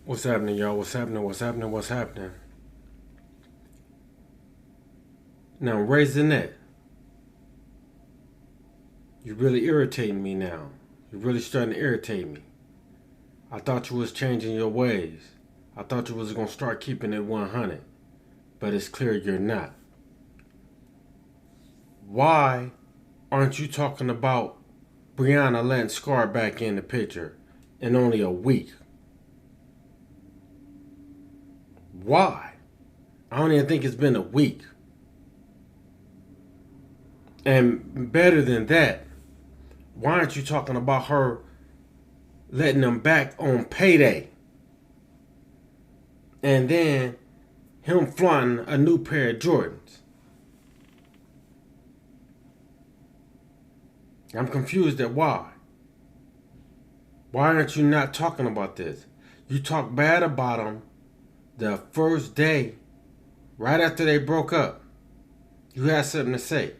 What's happening, y'all? What's happening? What's happening? What's happening? Now, Raisinette, you're really irritating me now. You're really starting to irritate me. I thought you was changing your ways. I thought you was going to start keeping it 100. But it's clear you're not. Why aren't you talking about Briana letting Scar back in the picture in only a week? Why? I don't even think it's been a week. And better than that, why aren't you talking about her letting them back on payday? And then him flaunting a new pair of Jordans. I'm confused at why. Why aren't you not talking about this? You talk bad about him the first day, right after they broke up. You had something to say.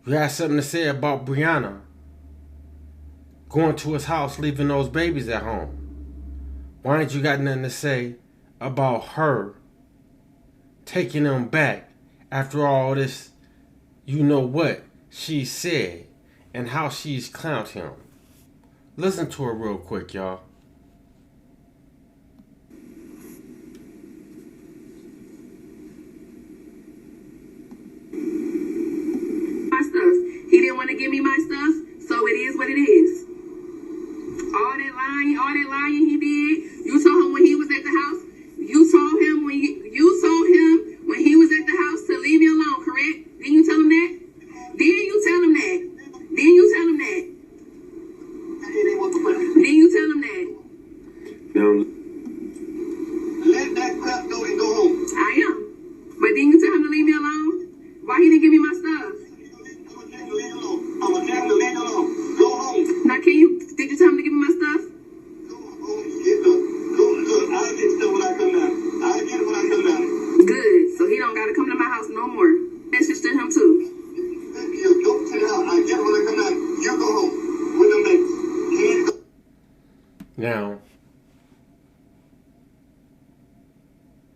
You had something to say about Briana going to his house, leaving those babies at home. Why ain't you got nothing to say about her taking them back after all this, you know what she said and how she's clowned him? Listen to her real quick, y'all. My stuff. He didn't want to give me my stuff, so it is what it is. All that lying he did. You saw him when he was at the house. You saw him when he was at the house to leave me alone, correct? Didn't you tell him that? Didn't you tell him that? Didn't you tell him that? Didn't you tell him that? No. Let that crap go and go home. I am. But didn't you tell him to leave me alone? Why he didn't give me my stuff? I'm gonna tell him to leave you alone. Go home. Now did you tell him to give me my stuff? Go home. Look, I'll get stuff when I come down. I'll get it when I come down. Good. So he don't gotta come to my house no more. Message to him too. You go to the house. I'll get it when I come down. You go home with them babies. You need to go. Now,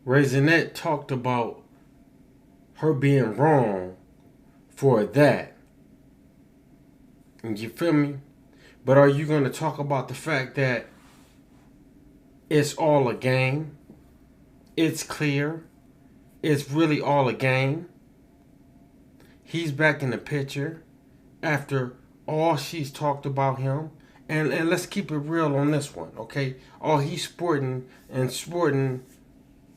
Raisinette talked about her being wrong for that. And you feel me? But are you going to talk about the fact that it's all a game? It's clear. It's really all a game. He's back in the picture after all she's talked about him. And let's keep it real on this one, okay? All he's sporting,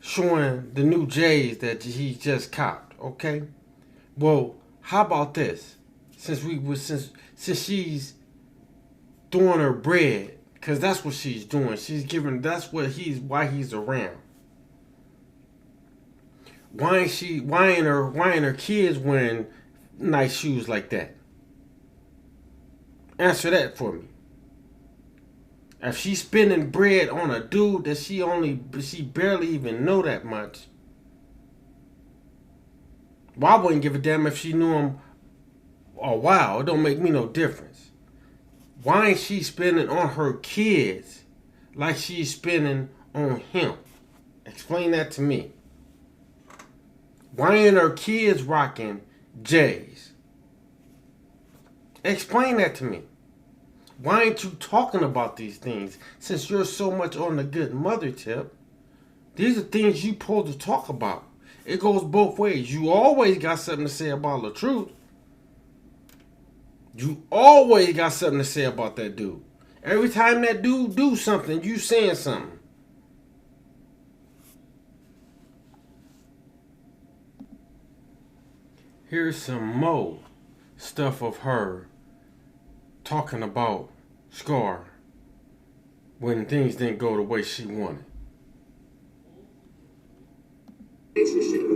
showing the new J's that he just copped, okay? Well, how about this? Since she's throwing her bread, because that's what she's doing. She's giving. That's why he's around. Why ain't her kids wearing nice shoes like that? Answer that for me. If she's spending bread on a dude that she barely even know that much, well, I wouldn't give a damn if she knew him a while. It don't make me no difference. Why ain't she spending on her kids like she's spending on him? Explain that to me. Why ain't her kids rocking J's? Explain that to me. Why ain't you talking about these things? Since you're so much on the good mother tip, these are things you supposed to talk about. It goes both ways. You always got something to say about the truth. You always got something to say about that dude. Every time that dude do something, you saying something. Here's some more stuff of her talking about Scar when things didn't go the way she wanted. Relationship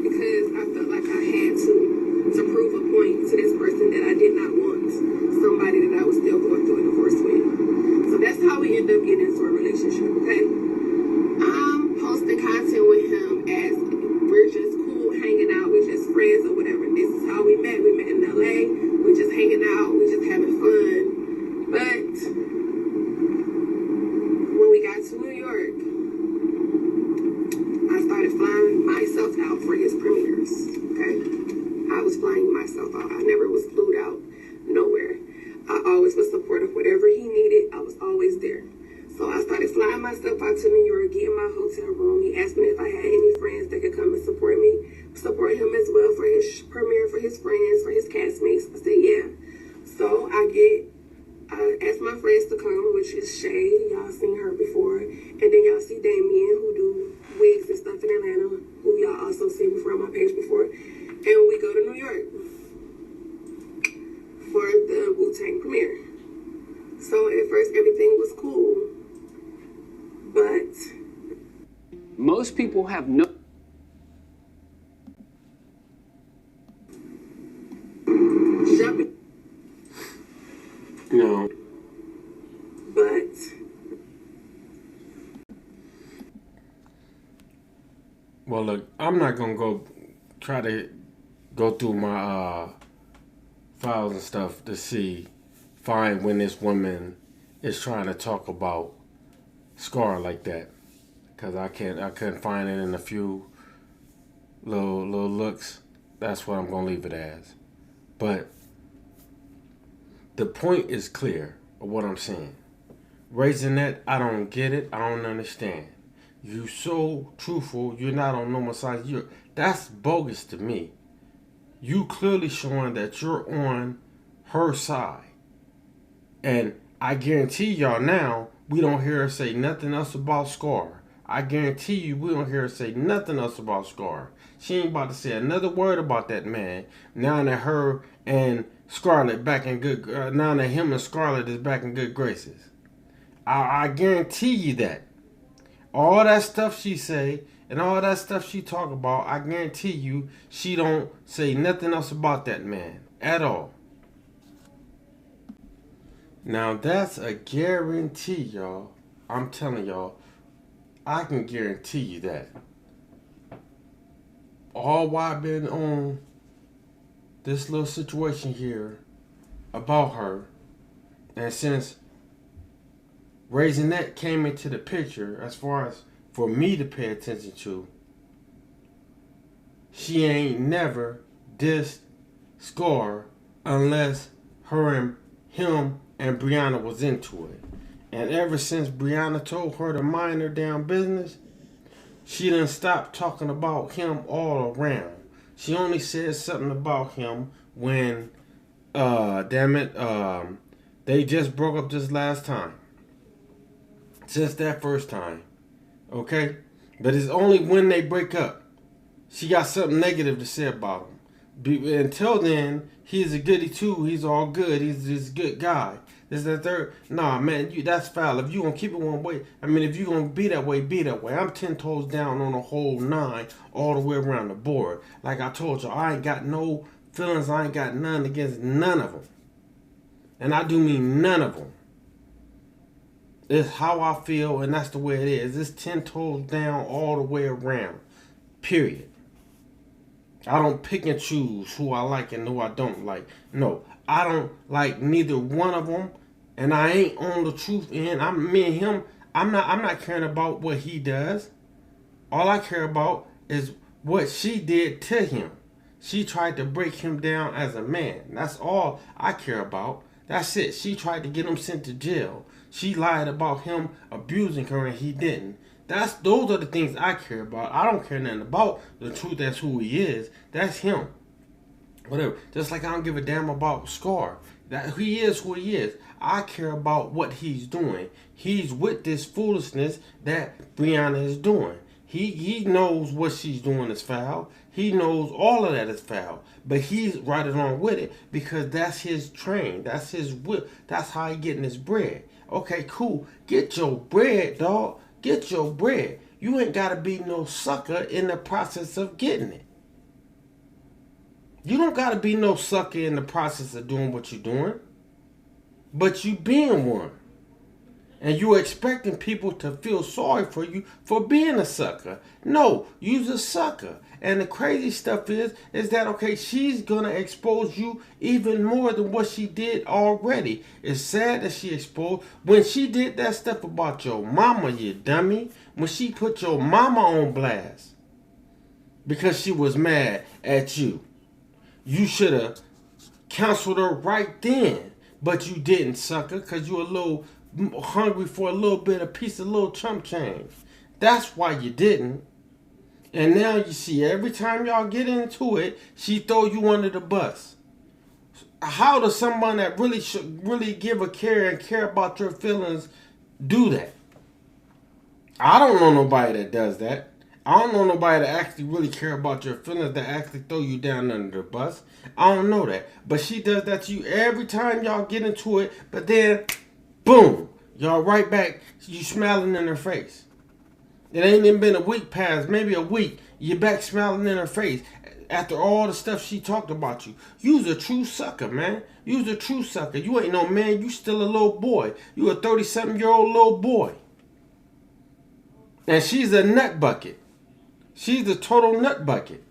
because I felt like I had to prove a point to this person that I did not want, somebody that I was still going through a divorce with. So that's how we ended up getting into a relationship, okay? I'm posting content with him as we're just cool hanging out, we're just friends or whatever. This is how we met. We met in LA, we're just hanging out, we're just having fun. But when is there. So I started flying myself out to New York, getting my hotel room. He asked me if I had any friends that could come and support him as well for his premiere, for his friends, for his castmates. I said, yeah. So I asked my friends to come, which is Shay. Y'all seen her before. And then y'all see Damien, who do wigs and stuff in Atlanta, who y'all also seen before on my page before. And we go to New York for the Wu-Tang premiere. So at first everything was cool, but most people have no jumping. No. But Well, look, I'm not gonna try to go through my files and stuff to find when this woman is trying to talk about Scar like that, because I couldn't find it in a few little looks. That's what I'm gonna leave it as. But the point is clear of what I'm saying. Raisinette, I don't get it. I don't understand. You so truthful. You're not on normal side. That's bogus to me. You clearly showing that you're on her side. And I guarantee y'all now, we don't hear her say nothing else about Scar. I guarantee you we don't hear her say nothing else about Scar. She ain't about to say another word about that man. Now that her and Scarlett back in good, now that him and Scarlett is back in good graces. I guarantee you that. All that stuff she say and all that stuff she talk about, I guarantee you she don't say nothing else about that man at all. Now that's a guarantee, y'all. I'm telling y'all, I can guarantee you that. All while I've been on this little situation here about her, and since Raisinette came into the picture, as far as for me to pay attention to, she ain't never dissed Scar unless him and Briana was into it. And ever since Briana told her to mind her damn business, she done stopped talking about him all around. She only said something about him when, they just broke up this last time. Since that first time. Okay? But it's only when they break up. She got something negative to say about him. Until then, he's a goody too. He's all good. He's a good guy. This, that, third. Nah, man, that's foul. If you gonna keep it one way, if you gonna be that way, be that way. I'm 10 toes down on the whole 9 all the way around the board. Like I told you, I ain't got no feelings. I ain't got none against none of them. And I do mean none of them. It's how I feel, and that's the way it is. It's 10 toes down all the way around. Period. I don't pick and choose who I like and who I don't like. No, I don't like neither one of them, and I ain't on the truth end. Me and him, I'm not caring about what he does. All I care about is what she did to him. She tried to break him down as a man. That's all I care about. That's it. She tried to get him sent to jail. She lied about him abusing her and he didn't. Those are the things I care about. I don't care nothing about the truth. That's who he is. That's him. Whatever. Just like I don't give a damn about Scar. That he is who he is. I care about what he's doing. He's with this foolishness that Briana is doing. He knows what she's doing is foul. He knows all of that is foul. But he's right along with it because that's his train. That's his whip. That's how he getting his bread. Okay, cool. Get your bread, dog. Get your bread. You ain't got to be no sucker in the process of getting it. You don't got to be no sucker in the process of doing what you're doing. But you being one. And you're expecting people to feel sorry for you for being a sucker. No, you's a sucker. And the crazy stuff is that, okay, she's going to expose you even more than what she did already. It's sad that she exposed. When she did that stuff about your mama, you dummy. When she put your mama on blast. Because she was mad at you. You should have counseled her right then. But you didn't, sucker, because you're a little hungry for a little bit, a piece of little chump change. That's why you didn't. And now you see every time y'all get into it, she throw you under the bus. How does someone that really should really give a care and care about your feelings do that? I don't know nobody that does that. I don't know nobody that actually really care about your feelings, that actually throw you down under the bus. I don't know that. But she does that to you every time y'all get into it. But then, boom, y'all right back, you smiling in her face. It ain't even been a week past, maybe a week. You're back smiling in her face after all the stuff she talked about you. You's a true sucker, man. You's a true sucker. You ain't no man. You still a little boy. You a 37-year-old little boy. And she's a nut bucket. She's a total nut bucket.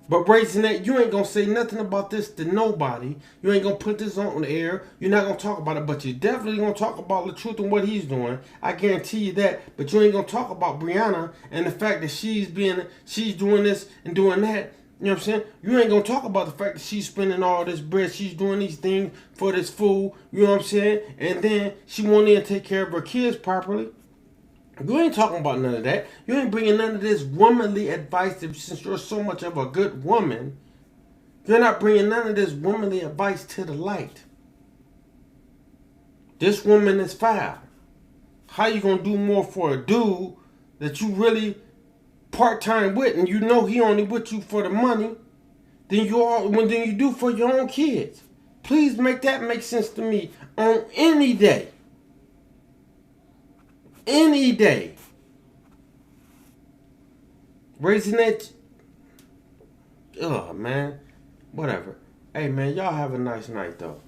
But Raisinette, you ain't going to say nothing about this to nobody. You ain't going to put this on the air. You're not going to talk about it. But you're definitely going to talk about the truth and what he's doing. I guarantee you that. But you ain't going to talk about Briana and the fact that she's doing this and doing that. You know what I'm saying? You ain't going to talk about the fact that she's spending all this bread. She's doing these things for this fool. You know what I'm saying? And then she won't even take care of her kids properly. You ain't talking about none of that. You ain't bringing none of this womanly advice. Since you're so much of a good woman, you're not bringing none of this womanly advice to the light. This woman is foul. How you gonna do more for a dude that you really part-time with, and you know he only with you for the money, than you do for your own kids? Please make that make sense to me on any day. Any day. Raisinette. Oh, man. Whatever. Hey, man, y'all have a nice night, though.